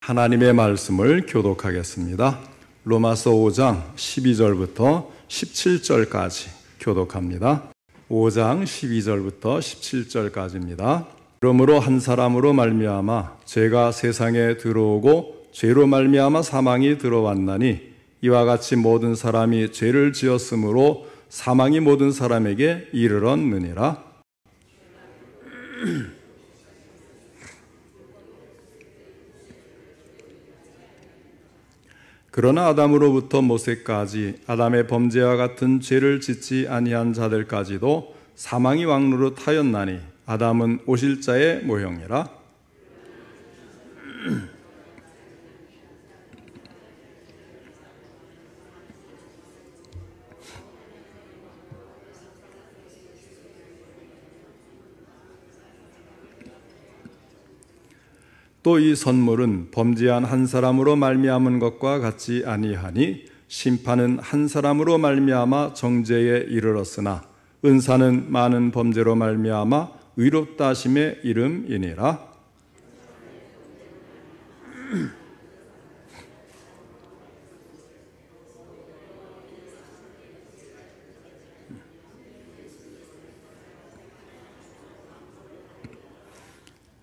하나님의 말씀을 교독하겠습니다. 로마서 5장 12절부터 17절까지 교독합니다. 5장 12절부터 17절까지입니다. 그러므로 한 사람으로 말미암아 죄가 세상에 들어오고 죄로 말미암아 사망이 들어왔나니 이와 같이 모든 사람이 죄를 지었으므로 사망이 모든 사람에게 이르렀느니라. 그러나 아담으로부터 모세까지 아담의 범죄와 같은 죄를 짓지 아니한 자들까지도 사망이 왕노릇 하였나니 아담은 오실 자의 모형이라. 또 이 선물은 범죄한 한 사람으로 말미암은 것과 같지 아니하니 심판은 한 사람으로 말미암아 정죄에 이르렀으나 은사는 많은 범죄로 말미암아 의롭다 하심의 이름이니라.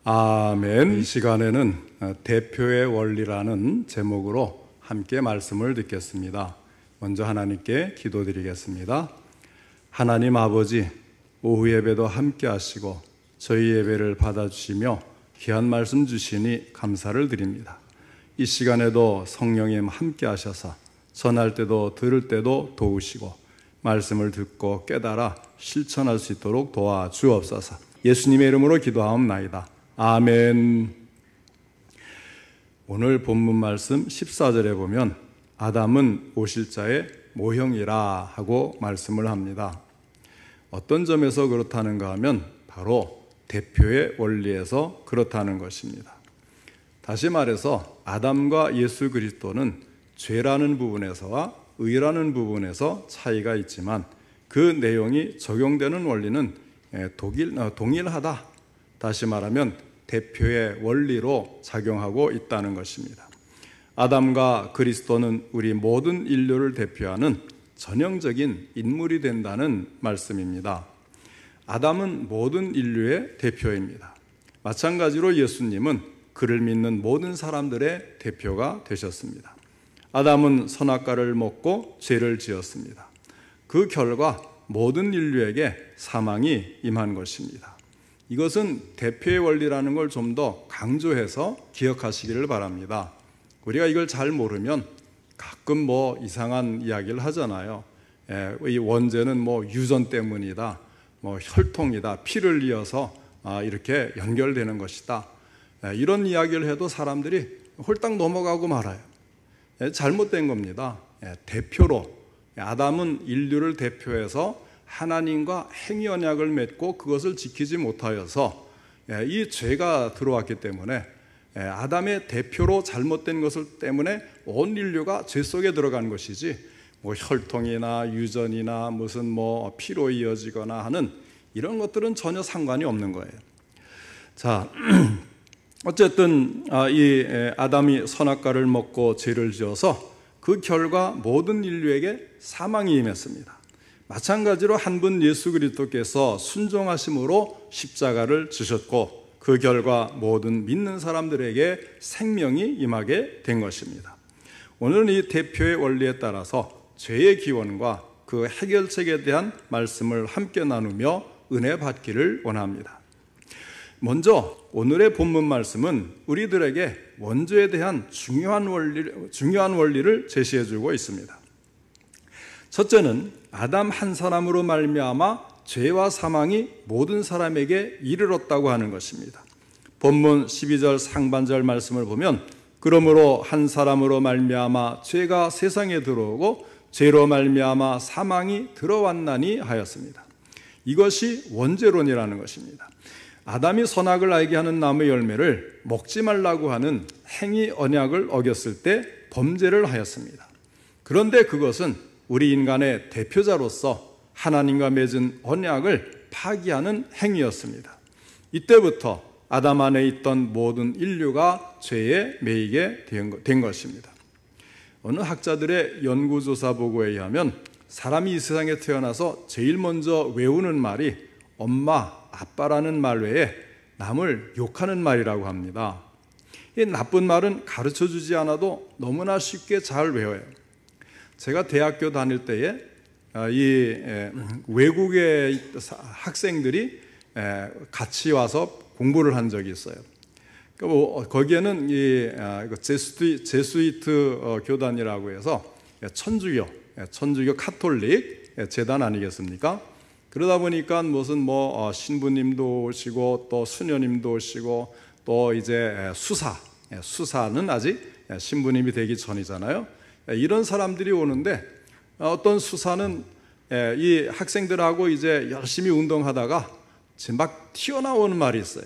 아멘. 이 시간에는 대표의 원리라는 제목으로 함께 말씀을 듣겠습니다. 먼저 하나님께 기도드리겠습니다. 하나님 아버지, 오후 예배도 함께 하시고 저희 예배를 받아주시며 귀한 말씀 주시니 감사를 드립니다. 이 시간에도 성령님 함께 하셔서 전할 때도 들을 때도 도우시고 말씀을 듣고 깨달아 실천할 수 있도록 도와주옵소서. 예수님의 이름으로 기도하옵나이다. 아멘. 오늘 본문 말씀 14절에 보면 아담은 오실 자의 모형이라 하고 말씀을 합니다. 어떤 점에서 그렇다는가 하면 바로 대표의 원리에서 그렇다는 것입니다. 다시 말해서 아담과 예수 그리스도는 죄라는 부분에서와 의라는 부분에서 차이가 있지만 그 내용이 적용되는 원리는 동일하다. 다시 말하면 대표의 원리로 작용하고 있다는 것입니다. 아담과 그리스도는 우리 모든 인류를 대표하는 전형적인 인물이 된다는 말씀입니다. 아담은 모든 인류의 대표입니다. 마찬가지로 예수님은 그를 믿는 모든 사람들의 대표가 되셨습니다. 아담은 선악과를 먹고 죄를 지었습니다. 그 결과 모든 인류에게 사망이 임한 것입니다. 이것은 대표의 원리라는 걸 좀 더 강조해서 기억하시기를 바랍니다. 우리가 이걸 잘 모르면 가끔 이상한 이야기를 하잖아요. 이 원죄는 유전 때문이다, 혈통이다, 피를 이어서 이렇게 연결되는 것이다. 이런 이야기를 해도 사람들이 홀딱 넘어가고 말아요. 잘못된 겁니다. 대표로 아담은 인류를 대표해서 하나님과 행위 언약을 맺고 그것을 지키지 못하여서 이 죄가 들어왔기 때문에 아담의 대표로 잘못된 것을 때문에 온 인류가 죄 속에 들어간 것이지 혈통이나 유전이나 무슨 피로 이어지거나 하는 이런 것들은 전혀 상관이 없는 거예요. 자, 어쨌든 이 아담이 선악과를 먹고 죄를 지어서 그 결과 모든 인류에게 사망이 임했습니다. 마찬가지로 한 분 예수 그리스도께서 순종하심으로 십자가를 지셨고 그 결과 모든 믿는 사람들에게 생명이 임하게 된 것입니다. 오늘은 이 대표의 원리에 따라서 죄의 기원과 그 해결책에 대한 말씀을 함께 나누며 은혜 받기를 원합니다. 먼저 오늘의 본문 말씀은 우리들에게 원죄에 대한 중요한 원리를 제시해주고 있습니다. 첫째는 아담 한 사람으로 말미암아 죄와 사망이 모든 사람에게 이르렀다고 하는 것입니다. 본문 12절 상반절 말씀을 보면 그러므로 한 사람으로 말미암아 죄가 세상에 들어오고 죄로 말미암아 사망이 들어왔나니 하였습니다. 이것이 원죄론이라는 것입니다. 아담이 선악을 알게 하는 나무의 열매를 먹지 말라고 하는 행위 언약을 어겼을 때 범죄를 하였습니다. 그런데 그것은 우리 인간의 대표자로서 하나님과 맺은 언약을 파기하는 행위였습니다. 이때부터 아담 안에 있던 모든 인류가 죄에 매이게 된 것입니다. 어느 학자들의 연구조사 보고에 의하면 사람이 이 세상에 태어나서 제일 먼저 외우는 말이 엄마, 아빠라는 말 외에 남을 욕하는 말이라고 합니다. 이 나쁜 말은 가르쳐주지 않아도 너무나 쉽게 잘 외워요. 제가 대학교 다닐 때에 이 외국의 학생들이 같이 와서 공부를 한 적이 있어요. 거기에는 이 제수이트 교단이라고 해서 천주교 카톨릭 재단 아니겠습니까? 그러다 보니까 무슨 신부님도 오시고 또 수녀님도 오시고 또 이제 수사는 아직 신부님이 되기 전이잖아요. 이런 사람들이 오는데 어떤 수사는 이 학생들하고 이제 열심히 운동하다가 막 튀어나오는 말이 있어요.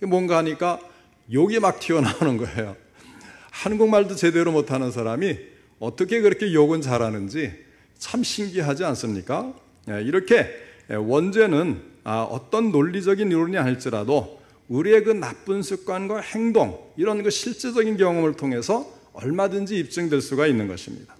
뭔가 하니까 욕이 막 튀어나오는 거예요. 한국말도 제대로 못하는 사람이 어떻게 그렇게 욕은 잘하는지 참 신기하지 않습니까? 이렇게 원죄는 어떤 논리적인 이론이 아닐지라도 우리의 그 나쁜 습관과 행동, 이런 그 실제적인 경험을 통해서 얼마든지 입증될 수가 있는 것입니다.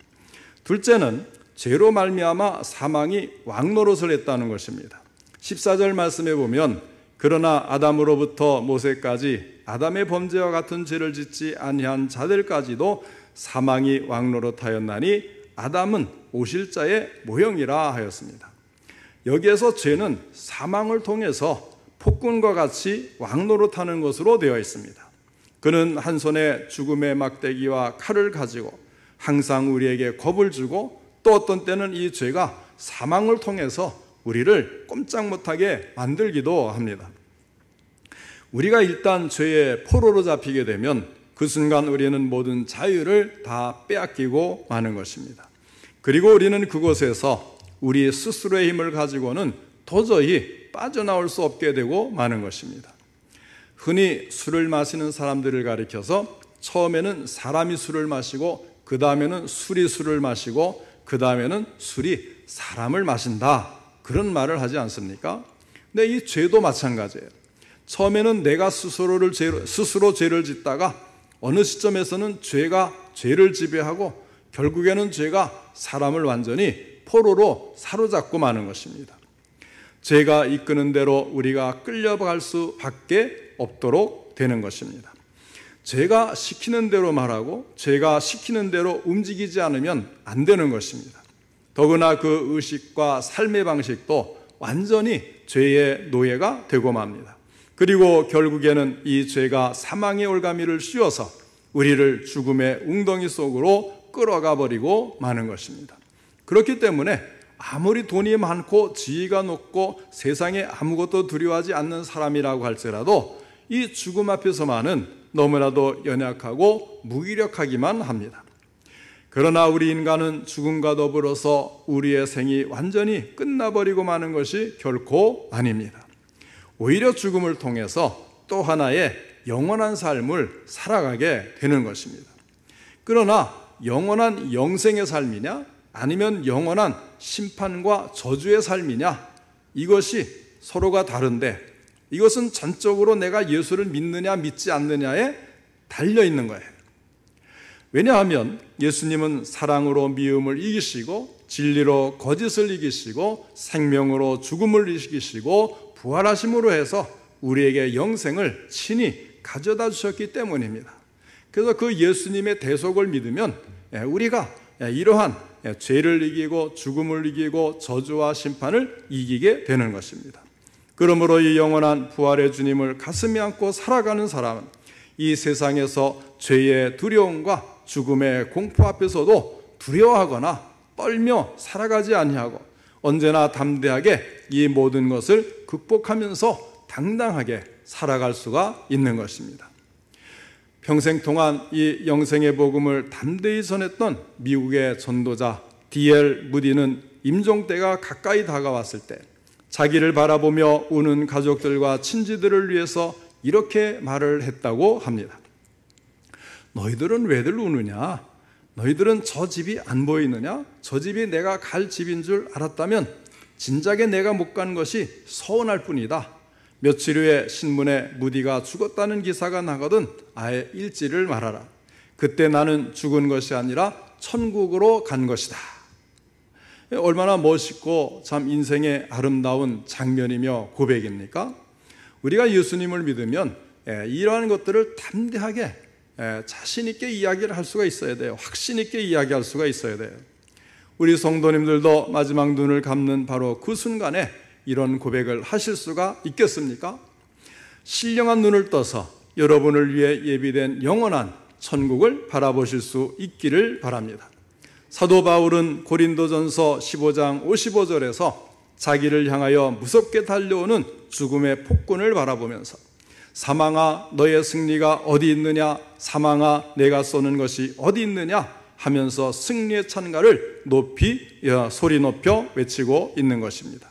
둘째는 죄로 말미암아 사망이 왕노릇을 했다는 것입니다. 14절 말씀에 보면 그러나 아담으로부터 모세까지 아담의 범죄와 같은 죄를 짓지 아니한 자들까지도 사망이 왕노릇하였나니 아담은 오실 자의 모형이라 하였습니다. 여기에서 죄는 사망을 통해서 폭군과 같이 왕노릇하는 것으로 되어 있습니다. 그는 한 손에 죽음의 막대기와 칼을 가지고 항상 우리에게 겁을 주고 또 어떤 때는 이 죄가 사망을 통해서 우리를 꼼짝 못하게 만들기도 합니다. 우리가 일단 죄의 포로로 잡히게 되면 그 순간 우리는 모든 자유를 다 빼앗기고 마는 것입니다. 그리고 우리는 그곳에서 우리 스스로의 힘을 가지고는 도저히 빠져나올 수 없게 되고 마는 것입니다. 흔히 술을 마시는 사람들을 가리켜서 처음에는 사람이 술을 마시고 그 다음에는 술이 술을 마시고 그 다음에는 술이 사람을 마신다, 그런 말을 하지 않습니까? 근데 이 죄도 마찬가지예요. 처음에는 내가 스스로 죄를 짓다가 어느 시점에서는 죄가 죄를 지배하고 결국에는 죄가 사람을 완전히 포로로 사로잡고 마는 것입니다. 죄가 이끄는 대로 우리가 끌려갈 수밖에 없도록 되는 것입니다. 죄가 시키는 대로 말하고 죄가 시키는 대로 움직이지 않으면 안 되는 것입니다. 더구나 그 의식과 삶의 방식도 완전히 죄의 노예가 되고 맙니다. 그리고 결국에는 이 죄가 사망의 올가미를 씌워서 우리를 죽음의 웅덩이 속으로 끌어가 버리고 마는 것입니다. 그렇기 때문에 아무리 돈이 많고 지위가 높고 세상에 아무것도 두려워하지 않는 사람이라고 할지라도 이 죽음 앞에서만은 너무나도 연약하고 무기력하기만 합니다. 그러나 우리 인간은 죽음과 더불어서 우리의 생이 완전히 끝나버리고 마는 것이 결코 아닙니다. 오히려 죽음을 통해서 또 하나의 영원한 삶을 살아가게 되는 것입니다. 그러나 영원한 영생의 삶이냐 아니면 영원한 심판과 저주의 삶이냐, 이것이 서로가 다른데 이것은 전적으로 내가 예수를 믿느냐 믿지 않느냐에 달려있는 거예요. 왜냐하면 예수님은 사랑으로 미움을 이기시고 진리로 거짓을 이기시고 생명으로 죽음을 이기시고 부활하심으로 해서 우리에게 영생을 친히 가져다 주셨기 때문입니다. 그래서 그 예수님의 대속을 믿으면 우리가 이러한 죄를 이기고 죽음을 이기고 저주와 심판을 이기게 되는 것입니다. 그러므로 이 영원한 부활의 주님을 가슴에 안고 살아가는 사람은 이 세상에서 죄의 두려움과 죽음의 공포 앞에서도 두려워하거나 떨며 살아가지 아니하고 언제나 담대하게 이 모든 것을 극복하면서 당당하게 살아갈 수가 있는 것입니다. 평생 동안 이 영생의 복음을 담대히 전했던 미국의 전도자 D.L. 무디는 임종 때가 가까이 다가왔을 때 자기를 바라보며 우는 가족들과 친지들을 위해서 이렇게 말을 했다고 합니다. 너희들은 왜들 우느냐? 너희들은 저 집이 안 보이느냐? 저 집이 내가 갈 집인 줄 알았다면 진작에 내가 못 간 것이 서운할 뿐이다. 며칠 후에 신문에 무디가 죽었다는 기사가 나거든 아예 읽지를 말아라. 그때 나는 죽은 것이 아니라 천국으로 간 것이다. 얼마나 멋있고 참 인생의 아름다운 장면이며 고백입니까? 우리가 예수님을 믿으면 이러한 것들을 담대하게 자신 있게 이야기를 할 수가 있어야 돼요. 확신 있게 이야기할 수가 있어야 돼요. 우리 성도님들도 마지막 눈을 감는 바로 그 순간에 이런 고백을 하실 수가 있겠습니까? 신령한 눈을 떠서 여러분을 위해 예비된 영원한 천국을 바라보실 수 있기를 바랍니다. 사도 바울은 고린도전서 15장 55절에서 자기를 향하여 무섭게 달려오는 죽음의 폭군을 바라보면서 사망아 너의 승리가 어디 있느냐, 사망아 내가 쏘는 것이 어디 있느냐 하면서 승리의 찬가를 높이 소리 높여 외치고 있는 것입니다.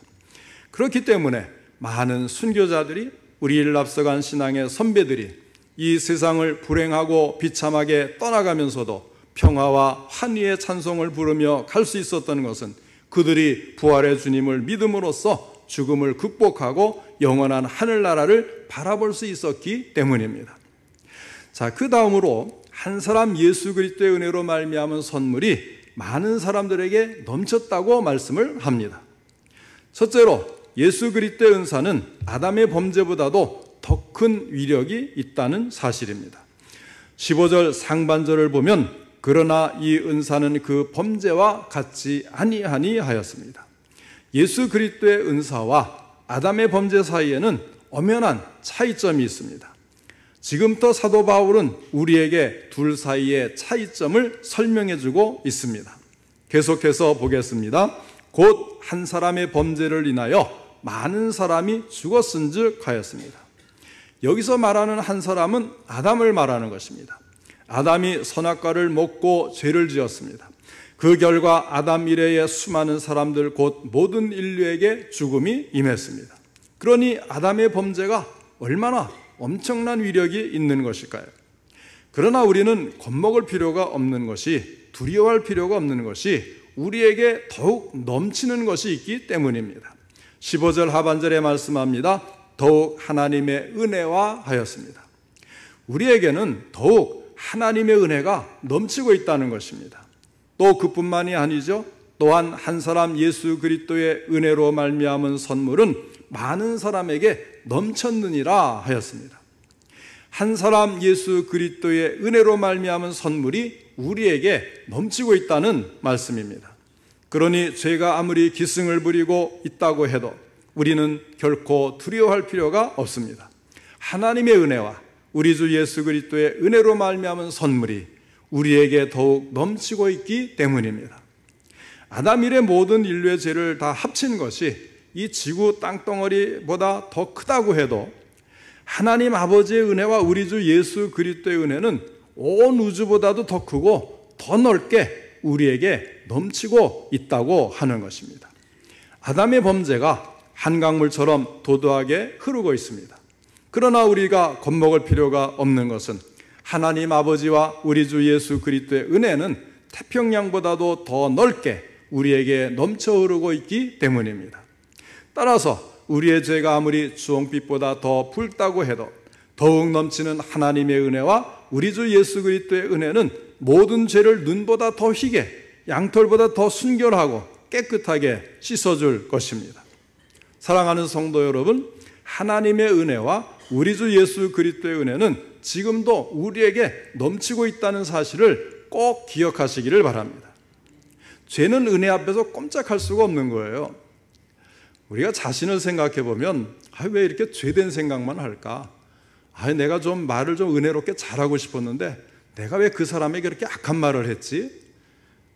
그렇기 때문에 많은 순교자들이 우리를 앞서간 신앙의 선배들이 이 세상을 불행하고 비참하게 떠나가면서도 평화와 환희의 찬송을 부르며 갈 수 있었던 것은 그들이 부활의 주님을 믿음으로써 죽음을 극복하고 영원한 하늘나라를 바라볼 수 있었기 때문입니다. 자, 그 다음으로 한 사람 예수 그리스도의 은혜로 말미암은 선물이 많은 사람들에게 넘쳤다고 말씀을 합니다. 첫째로 예수 그리스도의 은사는 아담의 범죄보다도 더 큰 위력이 있다는 사실입니다. 15절 상반절을 보면 그러나 이 은사는 그 범죄와 같지 아니하니 하였습니다. 예수 그리스도의 은사와 아담의 범죄 사이에는 엄연한 차이점이 있습니다. 지금부터 사도 바울은 우리에게 둘 사이의 차이점을 설명해 주고 있습니다. 계속해서 보겠습니다. 곧 한 사람의 범죄를 인하여 많은 사람이 죽었은즉 하였습니다. 여기서 말하는 한 사람은 아담을 말하는 것입니다. 아담이 선악과를 먹고 죄를 지었습니다. 그 결과 아담 이래의 수많은 사람들 곧 모든 인류에게 죽음이 임했습니다. 그러니 아담의 범죄가 얼마나 엄청난 위력이 있는 것일까요? 그러나 우리는 겁먹을 필요가 없는 것이, 두려워할 필요가 없는 것이 우리에게 더욱 넘치는 것이 있기 때문입니다. 15절 하반절에 말씀합니다. 더욱 하나님의 은혜와 하였습니다. 우리에게는 더욱 하나님의 은혜가 넘치고 있다는 것입니다. 또 그뿐만이 아니죠. 또한 한 사람 예수 그리스도의 은혜로 말미암은 선물은 많은 사람에게 넘쳤느니라 하였습니다. 한 사람 예수 그리스도의 은혜로 말미암은 선물이 우리에게 넘치고 있다는 말씀입니다. 그러니 죄가 아무리 기승을 부리고 있다고 해도 우리는 결코 두려워할 필요가 없습니다. 하나님의 은혜와 우리 주 예수 그리스도의 은혜로 말미암은 선물이 우리에게 더욱 넘치고 있기 때문입니다. 아담 이래 모든 인류의 죄를 다 합친 것이 이 지구 땅덩어리보다 더 크다고 해도 하나님 아버지의 은혜와 우리 주 예수 그리스도의 은혜는 온 우주보다도 더 크고 더 넓게 우리에게 넘치고 있다고 하는 것입니다. 아담의 범죄가 한강물처럼 도도하게 흐르고 있습니다. 그러나 우리가 겁먹을 필요가 없는 것은 하나님 아버지와 우리 주 예수 그리스도의 은혜는 태평양보다도 더 넓게 우리에게 넘쳐 흐르고 있기 때문입니다. 따라서 우리의 죄가 아무리 주홍빛보다 더 붉다고 해도 더욱 넘치는 하나님의 은혜와 우리 주 예수 그리스도의 은혜는 모든 죄를 눈보다 더 희게 양털보다 더 순결하고 깨끗하게 씻어줄 것입니다. 사랑하는 성도 여러분, 하나님의 은혜와 우리 주 예수 그리스도의 은혜는 지금도 우리에게 넘치고 있다는 사실을 꼭 기억하시기를 바랍니다. 죄는 은혜 앞에서 꼼짝할 수가 없는 거예요. 우리가 자신을 생각해 보면 왜 이렇게 죄된 생각만 할까? 내가 좀 말을 좀 은혜롭게 잘하고 싶었는데 내가 왜 그 사람에게 그렇게 악한 말을 했지?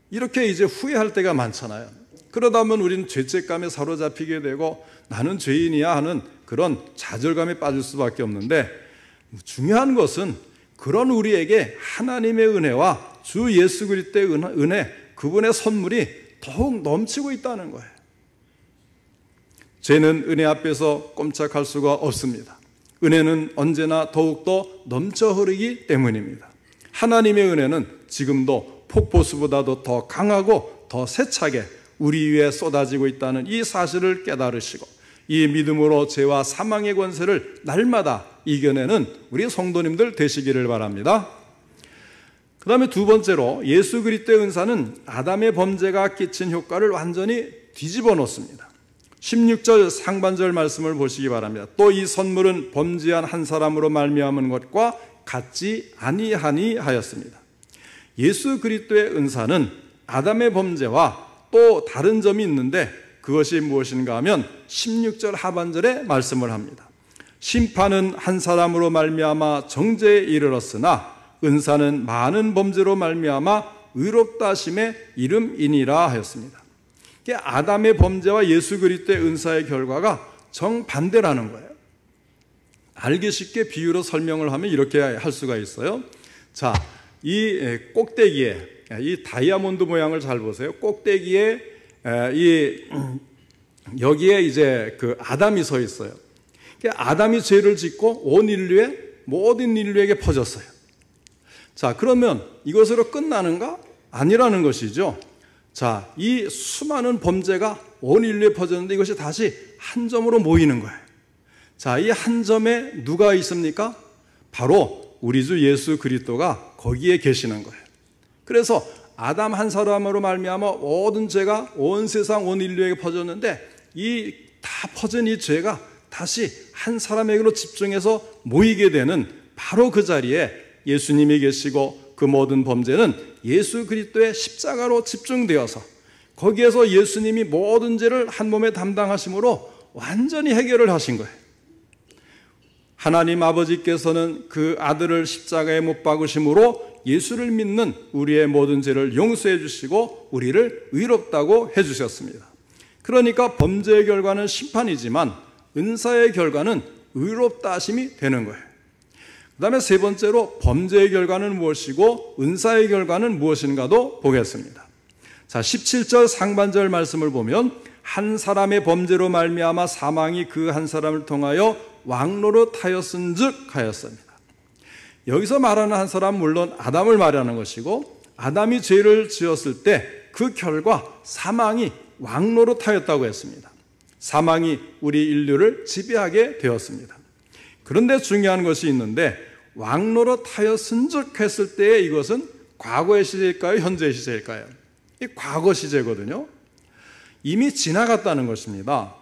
이렇게 이제 후회할 때가 많잖아요. 그러다 보면 우리는 죄책감에 사로잡히게 되고 나는 죄인이야 하는 그런 좌절감에 빠질 수밖에 없는데, 중요한 것은 그런 우리에게 하나님의 은혜와 주 예수 그리스도의 은혜, 그분의 선물이 더욱 넘치고 있다는 거예요. 죄는 은혜 앞에서 꼼짝할 수가 없습니다. 은혜는 언제나 더욱더 넘쳐 흐르기 때문입니다. 하나님의 은혜는 지금도 폭포수보다도 더 강하고 더 세차게 우리 위에 쏟아지고 있다는 이 사실을 깨달으시고 이 믿음으로 죄와 사망의 권세를 날마다 이겨내는 우리 성도님들 되시기를 바랍니다. 그 다음에 두 번째로 예수 그리스도의 은사는 아담의 범죄가 끼친 효과를 완전히 뒤집어 놓습니다. 16절 상반절 말씀을 보시기 바랍니다. 또 이 선물은 범죄한 한 사람으로 말미암은 것과 같지 아니하니 하였습니다. 예수 그리스도의 은사는 아담의 범죄와 또 다른 점이 있는데 그것이 무엇인가 하면 16절 하반절에 말씀을 합니다. 심판은 한 사람으로 말미암아 정죄에 이르렀으나 은사는 많은 범죄로 말미암아 의롭다 하심의 이름이니라 하였습니다. 아담의 범죄와 예수 그리스도의 은사의 결과가 정반대라는 거예요. 알기 쉽게 비유로 설명을 하면 이렇게 할 수가 있어요. 자, 이 꼭대기에 이 다이아몬드 모양을 잘 보세요. 꼭대기에 여기에 이제 그 아담이 서 있어요. 아담이 죄를 짓고 온 인류에 모든 인류에게 퍼졌어요. 자, 그러면 이것으로 끝나는가? 아니라는 것이죠. 자, 이 수많은 범죄가 온 인류에 퍼졌는데 이것이 다시 한 점으로 모이는 거예요. 자, 이 한 점에 누가 있습니까? 바로 우리 주 예수 그리스도가 거기에 계시는 거예요. 그래서 아담 한 사람으로 말미암아 모든 죄가 온 세상 온 인류에게 퍼졌는데 이 다 퍼진 이 죄가 다시 한 사람에게로 집중해서 모이게 되는 바로 그 자리에 예수님이 계시고 그 모든 범죄는 예수 그리스도의 십자가로 집중되어서 거기에서 예수님이 모든 죄를 한 몸에 담당하심으로 완전히 해결을 하신 거예요. 하나님 아버지께서는 그 아들을 십자가에 못 박으심으로 예수를 믿는 우리의 모든 죄를 용서해 주시고 우리를 의롭다고 해 주셨습니다. 그러니까 범죄의 결과는 심판이지만 은사의 결과는 의롭다 하심이 되는 거예요. 그 다음에 세 번째로 범죄의 결과는 무엇이고 은사의 결과는 무엇인가도 보겠습니다. 자, 17절 상반절 말씀을 보면 한 사람의 범죄로 말미암아 사망이 그 한 사람을 통하여 왕노릇하였은즉 하였습니다. 여기서 말하는 한 사람은 물론 아담을 말하는 것이고 아담이 죄를 지었을 때 그 결과 사망이 왕노릇하였다고 했습니다. 사망이 우리 인류를 지배하게 되었습니다. 그런데 중요한 것이 있는데 왕노릇하였은즉 했을 때에 이것은 과거의 시제일까요? 현재의 시제일까요? 이 과거 시제거든요. 이미 지나갔다는 것입니다.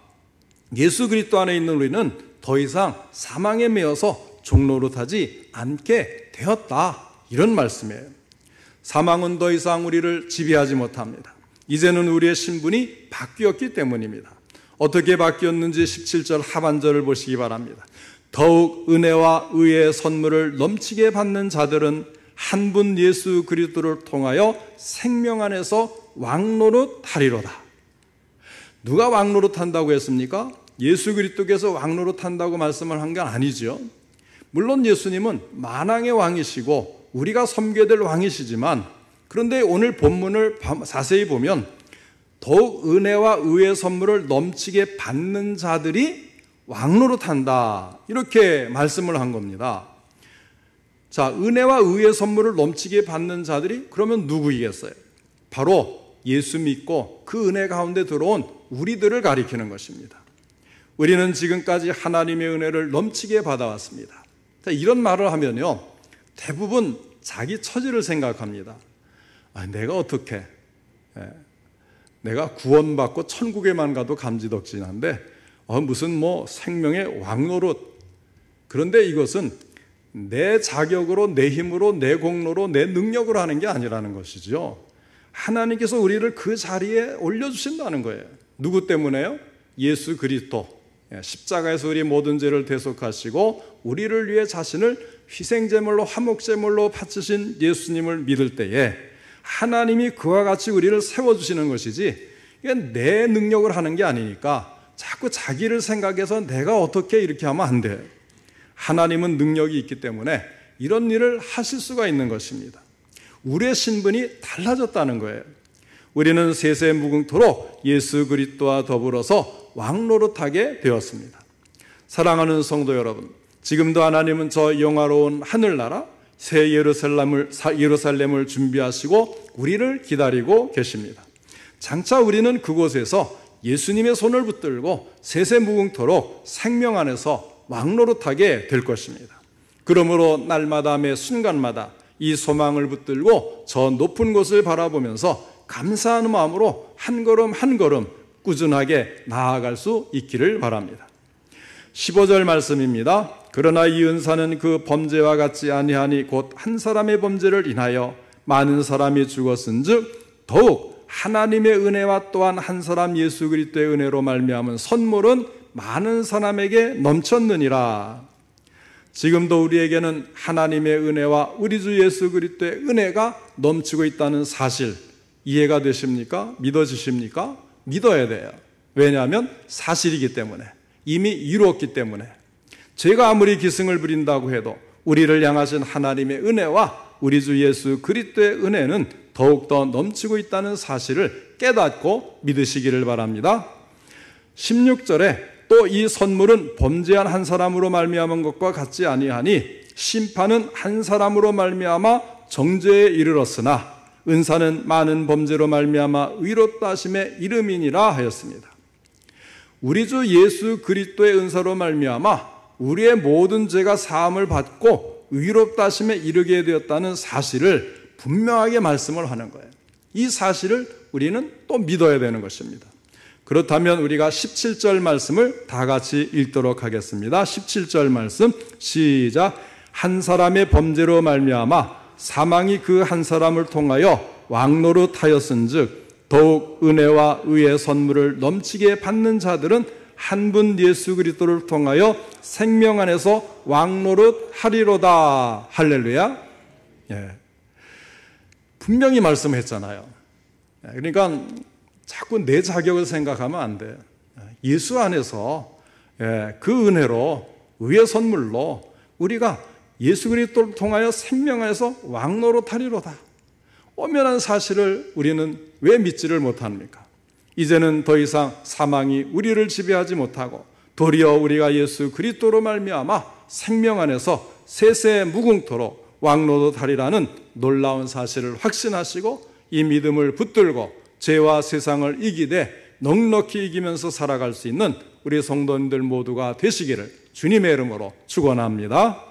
예수 그리스도 안에 있는 우리는 더 이상 사망에 매여서 종노릇하지 않게 되었다. 이런 말씀이에요. 사망은 더 이상 우리를 지배하지 못합니다. 이제는 우리의 신분이 바뀌었기 때문입니다. 어떻게 바뀌었는지 17절 하반절을 보시기 바랍니다. 더욱 은혜와 의의 선물을 넘치게 받는 자들은 한 분 예수 그리스도를 통하여 생명 안에서 왕노릇하리로다. 누가 왕노릇한다고 했습니까? 예수 그리스도께서 왕노릇한다고 말씀을 한 건 아니죠. 물론 예수님은 만왕의 왕이시고 우리가 섬겨야 될 왕이시지만 그런데 오늘 본문을 자세히 보면 더욱 은혜와 의의 선물을 넘치게 받는 자들이 왕노릇한다. 이렇게 말씀을 한 겁니다. 자, 은혜와 의의 선물을 넘치게 받는 자들이 그러면 누구이겠어요? 바로 예수 믿고 그 은혜 가운데 들어온 우리들을 가리키는 것입니다. 우리는 지금까지 하나님의 은혜를 넘치게 받아왔습니다. 자, 이런 말을 하면요, 대부분 자기 처지를 생각합니다. 내가 어떻게, 내가 구원받고 천국에만 가도 감지덕진한데 무슨 뭐 생명의 왕노릇. 그런데 이것은 내 자격으로, 내 힘으로, 내 공로로, 내 능력으로 하는 게 아니라는 것이죠. 하나님께서 우리를 그 자리에 올려주신다는 거예요. 누구 때문에요? 예수 그리스도. 십자가에서 우리 모든 죄를 대속하시고 우리를 위해 자신을 희생제물로 화목제물로 바치신 예수님을 믿을 때에 하나님이 그와 같이 우리를 세워주시는 것이지 이게 내 능력을 하는 게 아니니까 자꾸 자기를 생각해서 내가 어떻게 이렇게 하면 안 돼. 하나님은 능력이 있기 때문에 이런 일을 하실 수가 있는 것입니다. 우리의 신분이 달라졌다는 거예요. 우리는 세세무궁토록 예수 그리스도와 더불어서 왕노릇하게 되었습니다. 사랑하는 성도 여러분, 지금도 하나님은 저 영화로운 하늘나라 새 예루살렘을 준비하시고 우리를 기다리고 계십니다. 장차 우리는 그곳에서 예수님의 손을 붙들고 세세무궁토록 생명 안에서 왕노릇하게 될 것입니다. 그러므로 날마다 매 순간마다 이 소망을 붙들고 저 높은 곳을 바라보면서 감사하는 마음으로 한 걸음 한 걸음 꾸준하게 나아갈 수 있기를 바랍니다. 15절 말씀입니다. 그러나 이 은사는 그 범죄와 같지 아니하니 곧 한 사람의 범죄를 인하여 많은 사람이 죽었은즉 더욱 하나님의 은혜와 또한 한 사람 예수 그리스도의 은혜로 말미암은 선물은 많은 사람에게 넘쳤느니라. 지금도 우리에게는 하나님의 은혜와 우리 주 예수 그리스도의 은혜가 넘치고 있다는 사실 이해가 되십니까? 믿어지십니까? 믿어야 돼요. 왜냐하면 사실이기 때문에, 이미 이루었기 때문에. 죄가 아무리 기승을 부린다고 해도 우리를 향하신 하나님의 은혜와 우리 주 예수 그리스도의 은혜는 더욱더 넘치고 있다는 사실을 깨닫고 믿으시기를 바랍니다. 16절에 또 이 선물은 범죄한 한 사람으로 말미암은 것과 같지 아니하니 심판은 한 사람으로 말미암아 정죄에 이르렀으나 은사는 많은 범죄로 말미암아 의롭다 하심의 이름이니라 하였습니다. 우리 주 예수 그리스도의 은사로 말미암아 우리의 모든 죄가 사함을 받고 의롭다 하심에 이르게 되었다는 사실을 분명하게 말씀을 하는 거예요. 이 사실을 우리는 또 믿어야 되는 것입니다. 그렇다면 우리가 17절 말씀을 다 같이 읽도록 하겠습니다. 17절 말씀 시작. 한 사람의 범죄로 말미암아 사망이 그 한 사람을 통하여 왕노릇하였은즉 더욱 은혜와 의의 선물을 넘치게 받는 자들은 한 분 예수 그리스도를 통하여 생명 안에서 왕노릇하리로다. 할렐루야. 예. 분명히 말씀했잖아요. 그러니까 자꾸 내 자격을 생각하면 안 돼요. 예수 안에서 그 은혜로 의의 선물로 우리가 예수 그리스도를 통하여 생명 안에서 왕노릇하리로다. 엄연한 사실을 우리는 왜 믿지를 못합니까? 이제는 더 이상 사망이 우리를 지배하지 못하고 도리어 우리가 예수 그리스도로 말미암아 생명 안에서 세세무궁토록 왕노릇하리라는 놀라운 사실을 확신하시고 이 믿음을 붙들고 죄와 세상을 이기되 넉넉히 이기면서 살아갈 수 있는 우리 성도님들 모두가 되시기를 주님의 이름으로 축원합니다.